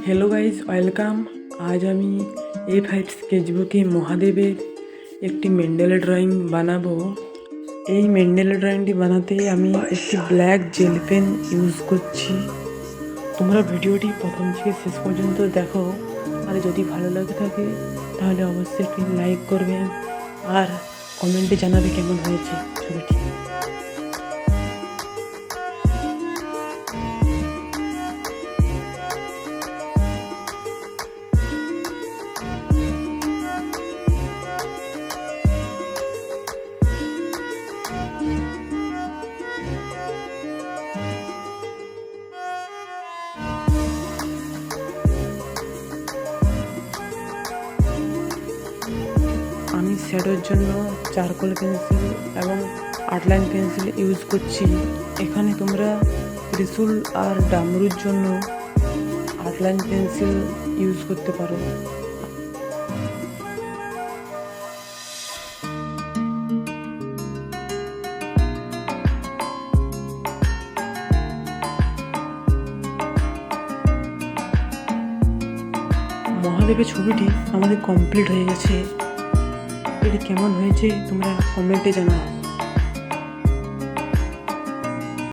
Hello guys, welcome. আজ আমি A5 স্কেচবুকে মহাদেবের একটি মেন্ডেলা ড্রয়িং বানাবো। এই মেন্ডেলা ড্রয়িংটি বানাতে আমি একটি ব্ল্যাক জেল পেন ইউজ করছি। তোমরা ভিডিওটি প্রথম থেকে শেষ পর্যন্ত দেখো, আর যদি ভালো লাগে থাকে তাহলে অবশ্যই একটি লাইক করবেন আর কমেন্টে জানাবে কেমন হয়েছে ছবিটি। আমি শ্যাডোর জন্য চারকোল পেন্সিল এবং আউটলাইন পেন্সিল ইউজ করছি। এখানে তোমরা ত্রিশূল আর ডামরুর জন্য আউটলাইন পেন্সিল ইউজ করতে পারো। মহাদেবের ছবিটি আমাদের কমপ্লিট হয়ে গেছে। এটি কেমন হয়েছে তোমরা কমেন্টে জানাও।